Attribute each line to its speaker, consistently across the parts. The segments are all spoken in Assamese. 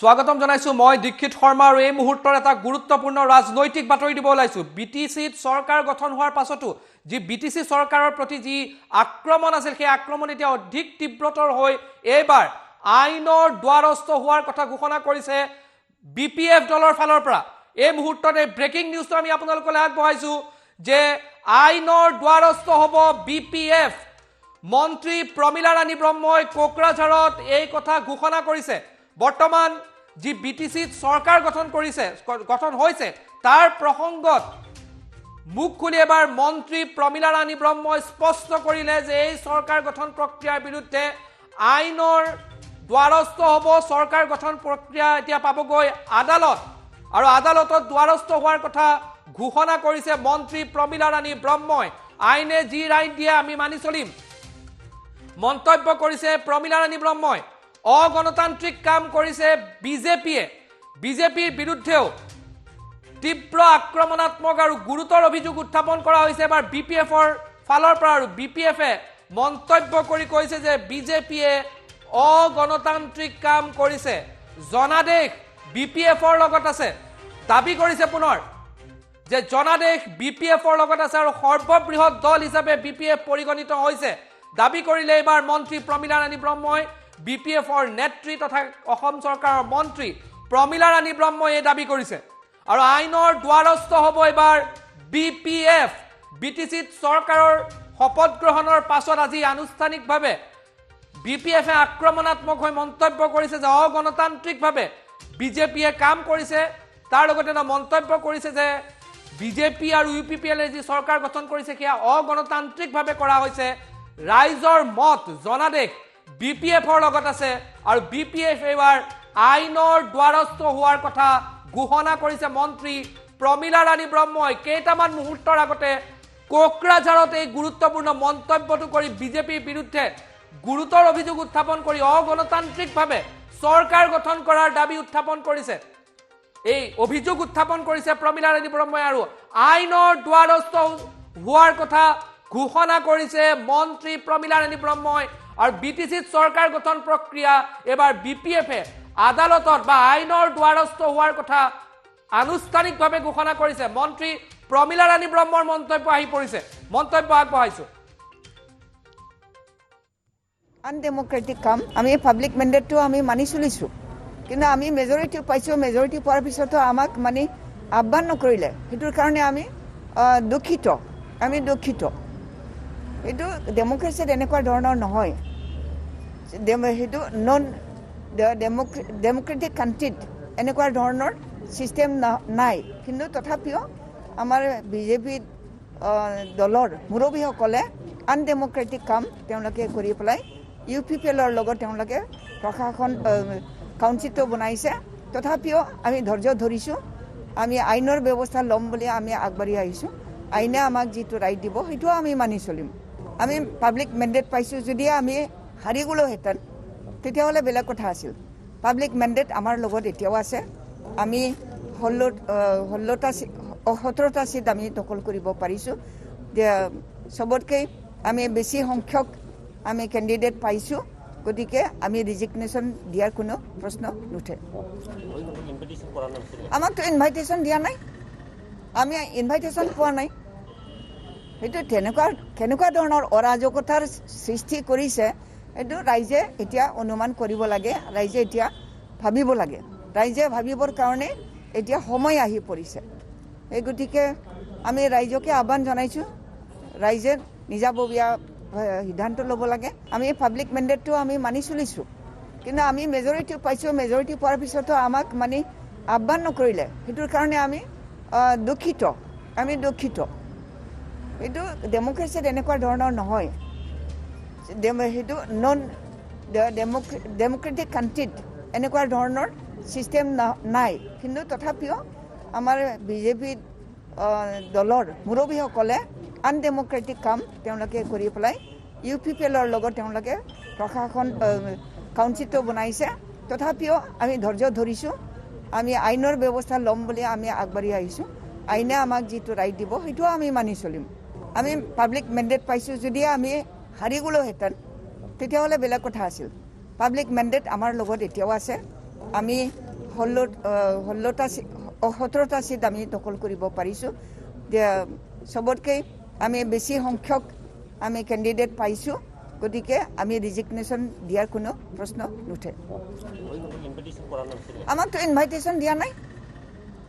Speaker 1: স্বাগতম জানাইছো মই দীক্ষিত শৰ্মা আৰু এই মুহূৰ্তৰ এটা গুৰুত্বপূৰ্ণ ৰাজনৈতিক বাতৰি দিব ওলাইছো বিটিসিত চৰকাৰ গঠন হোৱাৰ পাছতো যি বিটিসি চৰকাৰৰ প্ৰতি যি আক্ৰমণ আছিল সেই আক্ৰমণ এতিয়া অধিক তীব্ৰতৰ হৈ এইবাৰ আইনৰ দ্বাৰস্থ হোৱাৰ কথা ঘোষণা কৰিছে বিপিএফ দলৰ ফালৰ পৰা এই মুহূৰ্ততে ব্ৰেকিং নিউজটো আমি আপোনালোকলৈ আগবঢ়াইছো যে আইনৰ দ্বাৰস্থ হ'ব বিপিএফ মন্ত্ৰী প্ৰমিলা ৰাণী ব্ৰহ্মই কোকৰাঝাৰত এই কথা ঘোষণা কৰিছে বৰ্তমান যি বিটিসিত চৰকাৰ গঠন হৈছে তাৰ প্ৰসংগত মুখ খুলি এবাৰ মন্ত্ৰী প্ৰমিলা ৰাণী ব্ৰহ্মই স্পষ্ট কৰিলে যে এই চৰকাৰ গঠন প্ৰক্ৰিয়াৰ বিৰুদ্ধে আইনৰ দ্বাৰস্থ হ'ব চৰকাৰ গঠন প্ৰক্ৰিয়া এতিয়া পাবগৈ আদালত আৰু আদালতত দ্বাৰস্থ হোৱাৰ কথা ঘোষণা কৰিছে মন্ত্ৰী প্ৰমিলা ৰাণী ব্ৰহ্মই আইনে যি ৰায় দিয়ে আমি মানি চলিম মন্তব্য কৰিছে প্ৰমিলা ৰাণী ব্ৰহ্মই অগণতান্ত্ৰিক কাম কৰিছে বিজেপিৰ বিৰুদ্ধেও তীব্ৰ আক্ৰমণাত্মক আৰু গুৰুতৰ অভিযোগ উত্থাপন কৰা হৈছে এবাৰ বিপিএফৰ ফালৰ পৰা আৰু বিপিএফে মন্তব্য কৰি কৈছে যে বিজেপিয়ে অগণতান্ত্ৰিক কাম কৰিছে জনাদেশ বিপিএফৰ লগত আছে দাবী কৰিছে পুনৰ যে জনাদেশ বিপিএফৰ লগত আছে আৰু সৰ্ববৃহৎ দল হিচাপে বিপিএফ পৰিগণিত হৈছে দাবী কৰিলে এবাৰ মন্ত্ৰী প্ৰমিলা ৰাণী ব্ৰহ্মই বিপিএফৰ নেত্ৰী তথা অসম চৰকাৰৰ মন্ত্ৰী প্ৰমিলা ৰাণী ব্ৰহ্মই এই দাবী কৰিছে আৰু আইনৰ দ্বাৰস্থ হ'ব এবাৰ বিপিএফ বিটিসিত চৰকাৰৰ শপত গ্ৰহণৰ পাছত আজি আনুষ্ঠানিকভাৱে বিপিএফে আক্ৰমণাত্মক হৈ মন্তব্য কৰিছে যে অগণতান্ত্ৰিকভাৱে বিজেপিয়ে কাম কৰিছে তাৰ লগতে মন্তব্য কৰিছে যে বিজেপি আৰু ইউপিপিএলে যি চৰকাৰ গঠন কৰিছে সেয়া অগণতান্ত্ৰিকভাৱে কৰা হৈছে ৰাইজৰ মত জনাদেশ বিপিএফৰ লগত আছে আৰু বিপিএফ এবাৰ আইনৰ দ্বাৰস্থ হোৱাৰ কথা ঘোষণা কৰিছে মন্ত্ৰী প্ৰমিলা ৰাণী ব্ৰহ্মই কেইটামান মুহূৰ্তৰ আগতে কোকৰাঝাৰত এই গুৰুত্বপূৰ্ণ মন্তব্যটো কৰি বিজেপিৰ বিৰুদ্ধে গুৰুতৰ অভিযোগ উত্থাপন কৰি অগণতান্ত্ৰিকভাৱে চৰকাৰ গঠন কৰাৰ দাবী উত্থাপন কৰিছে এই অভিযোগ উত্থাপন কৰিছে প্ৰমিলা ৰাণী ব্ৰহ্মই আৰু আইনৰ দ্বাৰস্থ হোৱাৰ কথা ঘোষণা কৰিছে মন্ত্ৰী প্ৰমিলা ৰাণী ব্ৰহ্মই আৰু বিটিসিত চৰকাৰ গঠন প্ৰক্ৰিয়া এবাৰ বিপিএফে আদালতত বা আইনৰ দ্বাৰস্থ হোৱাৰ কথা আনুষ্ঠানিকভাৱে ঘোষণা কৰিছে মন্ত্ৰী প্ৰমিলা ৰাণী ব্ৰহ্মৰ মন্তব্য আহি পৰিছে মন্তব্য আগবঢ়াইছো
Speaker 2: আনডেমক্ৰেটিক কাম আমি পাব্লিক মেন্ডেটটো আমি মানি চলিছো কিন্তু আমি মেজৰিটি পাইছো মেজৰিটি পোৱাৰ পিছতো আমাক মানে আহ্বান নকৰিলে সেইটোৰ কাৰণে আমি দুখিত এইটো ডেমক্ৰেচিত এনেকুৱা ধৰণৰ নহয় সেইটো নন ডেমক্ৰেটিক কাণ্ট্ৰিত এনেকুৱা ধৰণৰ ছিষ্টেম নাই কিন্তু তথাপিও আমাৰ বিজেপি দলৰ মুৰব্বীসকলে আনডেমক্ৰেটিক কাম তেওঁলোকে কৰি পেলাই ইউপিপিএলৰ লগত তেওঁলোকে প্ৰশাসন কাউন্সিলটো বনাইছে তথাপিও আমি ধৈৰ্য ধৰিছোঁ আমি আইনৰ ব্যৱস্থা ল'ম বুলি আমি আগবাঢ়ি আহিছোঁ আইনে আমাক যিটো ৰাইট দিব সেইটো আমি মানি চলিম আমি পাব্লিক মেন্ডেট পাইছোঁ যদি আমি হাৰি গ'লোহেঁতেন তেতিয়াহ'লে বেলেগ কথা আছিল পাব্লিক মেন্ডেট আমাৰ লগত এতিয়াও আছে আমি 17টা চিট আমি দখল কৰিব পাৰিছোঁ চবতকৈ আমি বেছি সংখ্যক আমি কেণ্ডিডেট পাইছোঁ গতিকে আমি ৰিজিগনেশ্যন দিয়াৰ কোনো প্ৰশ্ন নুঠে আমাকতো ইনভাইটেশ্যন দিয়া নাই আমি ইনভাইটেশ্যন পোৱা নাই সেইটো কেনেকুৱা ধৰণৰ অৰাজকতাৰ সৃষ্টি কৰিছে এইটো ৰাইজে এতিয়া অনুমান কৰিব লাগে ৰাইজে এতিয়া ভাবিব লাগে ৰাইজে ভাবিবৰ কাৰণে এতিয়া সময় আহি পৰিছে এই গতিকে আমি ৰাইজকে আহ্বান জনাইছোঁ ৰাইজে নিজাববীয়া সিদ্ধান্ত ল'ব লাগে আমি পাব্লিক মেন্ডেটটো আমি মানি চলিছোঁ কিন্তু আমি মেজৰিটি পাইছোঁ মেজৰিটি পোৱাৰ পিছতো আমাক মানে আহ্বান নকৰিলে সেইটোৰ কাৰণে আমি দুখিত এইটো ডেমক্ৰেচিত এনেকুৱা ধৰণৰ নহয় সেইটো নন ডেমক্ৰেটিক কাণ্ট্ৰিত এনেকুৱা ধৰণৰ ছিষ্টেম নাই কিন্তু তথাপিও আমাৰ বিজেপি দলৰ মুৰব্বীসকলে আনডেমক্ৰেটিক কাম তেওঁলোকে কৰি পেলাই ইউপিপিএলৰ লগত তেওঁলোকে প্ৰশাসন কাউন্সিলটো বনাইছে তথাপিও আমি ধৈৰ্য ধৰিছোঁ আমি আইনৰ ব্যৱস্থা ল'ম বুলি আমি আগবাঢ়ি আহিছোঁ আইনে আমাক যিটো ৰাইট দিব সেইটো আমি মানি চলিম আমি পাব্লিক মেন্ডেট পাইছোঁ যদি আমি হাৰি গ'লোহেঁতেন তেতিয়াহ'লে বেলেগ কথা আছিল পাব্লিক মেন্ডেট আমাৰ লগত এতিয়াও আছে আমি 17টা সিট আমি দখল কৰিব পাৰিছোঁ। সবতকৈ আমি বেছি সংখ্যক আমি কেণ্ডিডেট পাইছোঁ, গতিকে আমি ৰিজিগনেশ্যন দিয়াৰ কোনো প্ৰশ্ন নুঠে। আমাকতো ইনভাইটেশ্যন দিয়া নাই,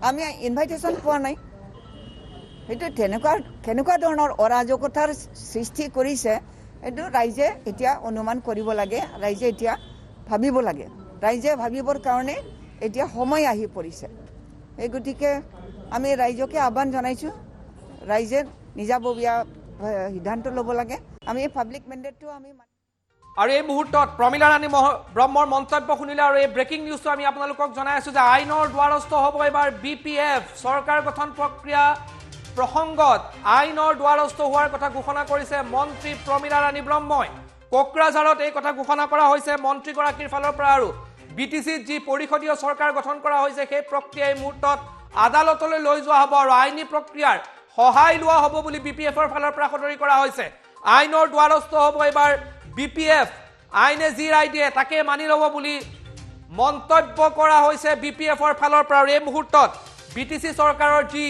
Speaker 2: আমি ইনভাইটেশ্যন পোৱা নাই। সেইটো কেনেকুৱা ধৰণৰ অৰাজকতাৰ সৃষ্টি কৰিছে এইটো ৰাইজে এতিয়া অনুমান কৰিব লাগে, ৰাইজে এতিয়া ভাবিব লাগে। ৰাইজে ভাবিবৰ কাৰণে এতিয়া সময় আহি পৰিছে। এই গতিকে আমি ৰাইজকে আহ্বান জনাইছোঁ, ৰাইজে নিজাববীয়া সিদ্ধান্ত ল'ব লাগে। আমি পাব্লিক মেণ্ডেটটো আমি
Speaker 1: আৰু এই মুহূৰ্তত প্ৰমীলা ৰাণী ব্ৰহ্মৰ মন্তব্য শুনিলে আৰু এই ব্ৰেকিং নিউজটো আমি আপোনালোকক জনাই আছোঁ যে আইনৰ দ্বাৰস্থ হ'ব এবাৰ BPF। চৰকাৰ গঠন প্ৰক্ৰিয়া প্ৰসংগত আইনৰ দ্বাৰস্থ হোৱাৰ কথা ঘোষণা কৰিছে মন্ত্ৰী প্ৰমীলা ৰাণী ব্ৰহ্মই। কোকৰাঝাৰত এই কথা ঘোষণা কৰা হৈছে মন্ত্ৰীগৰাকীৰ ফালৰ পৰা। আৰু BTCত যি পৰিষদীয় চৰকাৰ গঠন কৰা হৈছে সেই প্ৰক্ৰিয়া এই মুহূৰ্তত আদালতলৈ লৈ যোৱা হ'ব আৰু আইনী প্ৰক্ৰিয়াৰ সহায় লোৱা হ'ব বুলি BPFৰ ফালৰ পৰা সদৰি কৰা হৈছে। আইনৰ দ্বাৰস্থ হ'ব এবাৰ BPF। আইনে যি ৰায় দিয়ে তাকে মানি ল'ব বুলি মন্তব্য কৰা হৈছে BPFৰ ফালৰ পৰা। আৰু এই মুহূৰ্তত BTC চৰকাৰৰ যি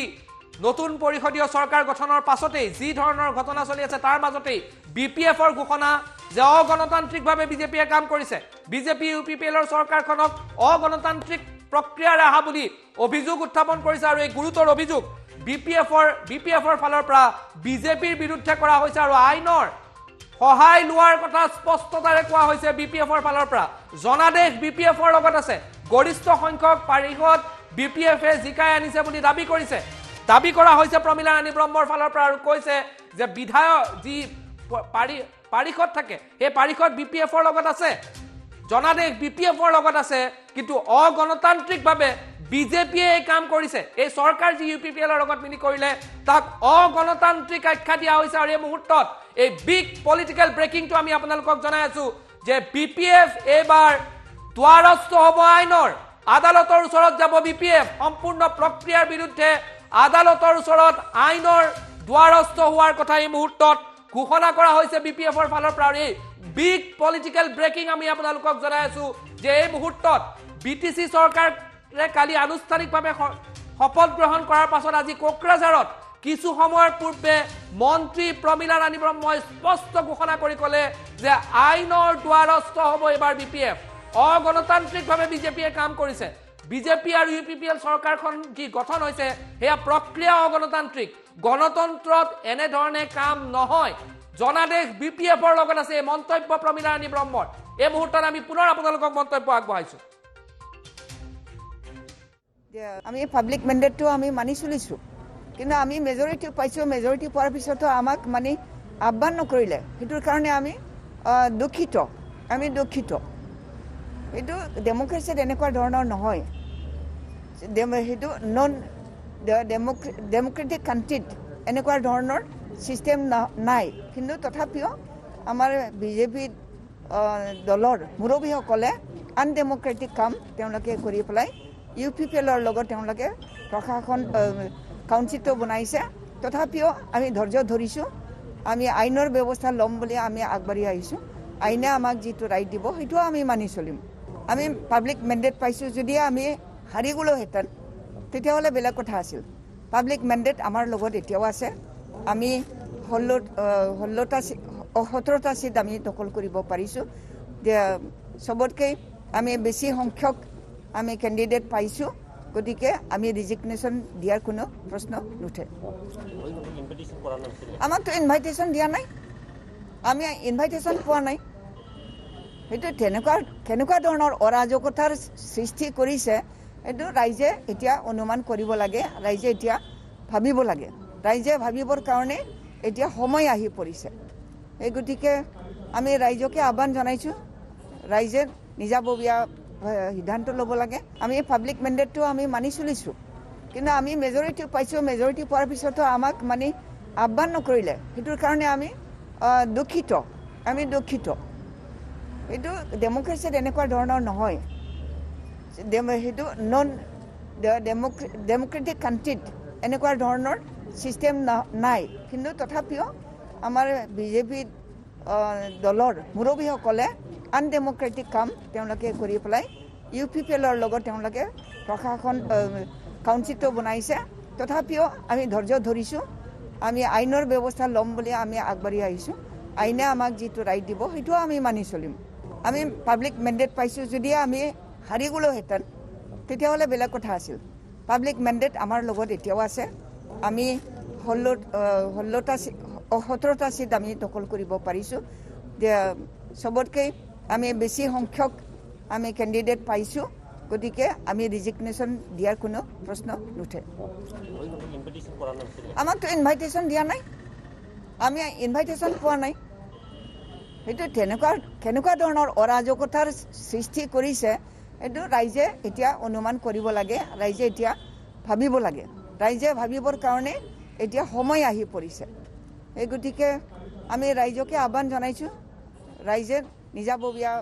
Speaker 1: নতুন পৰিষদীয় চৰকাৰ গঠনৰ পাছতেই যি ধৰণৰ ঘটনা চলি আছে তাৰ মাজতেই BPFৰ ঘোষণা যে অগণতান্ত্ৰিকভাৱে বিজেপিয়ে কাম কৰিছে। বিজেপি UPPLৰ চৰকাৰখনক অগণতান্ত্ৰিক প্ৰক্ৰিয়াৰে অহা বুলি অভিযোগ উত্থাপন কৰিছে। আৰু এই গুৰুতৰ অভিযোগ BPFৰ ফালৰ পৰা বিজেপিৰ বিৰুদ্ধে কৰা হৈছে আৰু আইনৰ সহায় লোৱাৰ কথা স্পষ্টতাৰে কোৱা হৈছে BPFৰ ফালৰ পৰা। জনাদেশ BPFৰ লগত আছে। গৰিষ্ঠ সংখ্যক পাৰিষদ BPFে জিকাই আনিছে বুলি দাবী কৰা হৈছে প্ৰমীলা ৰাণী ব্ৰহ্মৰ ফালৰ পৰা। আৰু কৈছে যে বিধায়ক যি পাৰিষদ থাকে সেই পাৰিষদ BPFৰ লগত আছে, জনাদেশ BPFৰ লগত আছে, কিন্তু অগণতান্ত্ৰিকভাৱে বিজেপিয়ে এই কাম কৰিছে। এই চৰকাৰ যি UPPLৰ লগত মিলি কৰিলে তাক অগণতান্ত্ৰিক আখ্যা দিয়া হৈছে। আৰু এই মুহূৰ্তত এই বিগ পলিটিকেল ব্ৰেকিংটো আমি আপোনালোকক জনাই আছো যে BPF এইবাৰ দ্বাৰস্থ হ'ব আইনৰ। আদালতৰ ওচৰত যাব BPF। সম্পূৰ্ণ প্ৰক্ৰিয়াৰ বিৰুদ্ধে আদালতৰ ওচৰত আইনৰ দ্বাৰস্থ হোৱাৰ কথা এই মুহূৰ্তত ঘোষণা কৰা হৈছে BPFৰ ফালৰ পৰা। আৰু এই বিগ পলিটিকেল ব্ৰেকিং আমি আপোনালোকক জনাই আছো যে এই মুহূৰ্তত BTC চৰকাৰে কালি আনুষ্ঠানিকভাৱে শপত গ্ৰহণ কৰাৰ পাছত আজি কোকৰাঝাৰত কিছু সময়ৰ পূৰ্বে মন্ত্ৰী প্ৰমীলা ৰাণী ব্ৰহ্মই স্পষ্ট ঘোষণা কৰি ক'লে যে আইনৰ দ্বাৰস্থ হ'ব এবাৰ BPF। অগণতান্ত্ৰিকভাৱে বিজেপিয়ে কাম কৰিছে। বিজেপি আৰু UPPL চৰকাৰখন যি গঠন হৈছে সেয়া প্ৰক্ৰিয়া অগণতান্ত্ৰিক। গণতন্ত্ৰত এনেধৰণে কাম নহয়। জনাদেশ BPFৰ লগত আছে। এই মন্তব্য প্ৰমীলা ৰাণী ব্ৰহ্মৰ। এই মুহূৰ্তত আমি পুনৰ আপোনালোকক মন্তব্য আগবঢ়াইছোঁ।
Speaker 2: আমি পাব্লিক মেণ্ডেটটো আমি মানি চলিছোঁ, কিন্তু আমি মেজৰিটি পাইছোঁ। মেজৰিটি পোৱাৰ পিছতো আমাক মানে আহ্বান নকৰিলে, সেইটোৰ কাৰণে আমি দুখিত। এইটো ডেম'ক্ৰেচিত এনেকুৱা ধৰণৰ নহয়। সেইটো ডেম'ক্ৰেটিক কাণ্ট্ৰিত এনেকুৱা ধৰণৰ ছিষ্টেম নাই। কিন্তু তথাপিও আমাৰ বিজেপি দলৰ মুৰব্বীসকলে আনডেম'ক্ৰেটিক কাম তেওঁলোকে কৰি পেলাই UPPLৰ লগত তেওঁলোকে প্ৰশাসন কাউন্সিলটো বনাইছে। তথাপিও আমি ধৈৰ্য ধৰিছোঁ। আমি আইনৰ ব্যৱস্থা ল'ম বুলি আমি আগবাঢ়ি আহিছোঁ। আইনে আমাক যিটো ৰাইট দিব সেইটোও আমি মানি চলিম। আমি পাব্লিক মেণ্ডেট পাইছোঁ, যদি আমি হাৰি গ'লোহেঁতেন তেতিয়াহ'লে বেলেগ কথা আছিল। পাব্লিক মেণ্ডেট আমাৰ লগত এতিয়াও আছে। আমি 17টা সিট আমি দখল কৰিব পাৰিছোঁ। সবতকৈ আমি বেছি সংখ্যক আমি কেণ্ডিডেট পাইছোঁ, গতিকে আমি ৰিজিগনেশ্যন দিয়াৰ কোনো প্ৰশ্ন নুঠে। আমাকতো ইনভাইটেশ্যন দিয়া নাই, আমি ইনভাইটেশ্যন পোৱা নাই। সেইটো কেনেকুৱা ধৰণৰ অৰাজকতাৰ সৃষ্টি কৰিছে এইটো ৰাইজে এতিয়া অনুমান কৰিব লাগে, ৰাইজে এতিয়া ভাবিব লাগে। ৰাইজে ভাবিবৰ কাৰণে এতিয়া সময় আহি পৰিছে। এই গতিকে আমি ৰাইজকে আহ্বান জনাইছোঁ, ৰাইজে নিজাববীয়া সিদ্ধান্ত ল'ব লাগে। আমি পাব্লিক মেণ্ডেটটো আমি মানি চলিছোঁ, কিন্তু আমি মেজৰিটি পাইছোঁ। মেজৰিটি পোৱাৰ পিছতো আমাক মানে আহ্বান নকৰিলে, সেইটোৰ কাৰণে আমি দুখিত। এইটো ডেম'ক্ৰেচিত এনেকুৱা ধৰণৰ নহয়। সেইটো ডেম'ক্ৰেটিক কাণ্ট্ৰিত এনেকুৱা ধৰণৰ ছিষ্টেম নাই। কিন্তু তথাপিও আমাৰ বিজেপি দলৰ মুৰব্বীসকলে আনডেম'ক্ৰেটিক কাম তেওঁলোকে কৰি পেলাই UPPLৰ লগত তেওঁলোকে প্ৰশাসন কাউন্সিলটো বনাইছে তথাপিও আমি ধৈৰ্য ধৰিছোঁ আমি আইনৰ ব্যৱস্থা ল'ম বুলি আমি আগবাঢ়ি আহিছোঁ আইনে আমাক যিটো ৰাইট দিব সেইটোও আমি মানি চলিম আমি পাব্লিক মেণ্ডেট পাইছোঁ যদি আমি হাৰি গ'লোহেঁতেন তেতিয়াহ'লে বেলেগ কথা আছিল পাব্লিক মেণ্ডেট আমাৰ লগত এতিয়াও আছে আমি 17টা চিট আমি দখল কৰিব পাৰিছোঁ চবতকৈ আমি বেছি সংখ্যক আমি কেণ্ডিডেট পাইছোঁ গতিকে আমি ৰিজিগনেশ্যন দিয়াৰ কোনো প্ৰশ্ন নুঠে আমাকতো ইনভাইটেশ্যন দিয়া নাই আমি ইনভাইটেশ্যন পোৱা নাই সেইটো কেনেকুৱা ধৰণৰ অৰাজকতাৰ সৃষ্টি কৰিছে এইটো ৰাইজে এতিয়া অনুমান কৰিব লাগে ৰাইজে এতিয়া ভাবিব লাগে ৰাইজে ভাবিবৰ কাৰণে এতিয়া সময় আহি পৰিছে এই গতিকে আমি ৰাইজকে আহ্বান জনাইছোঁ ৰাইজে নিজাববীয়া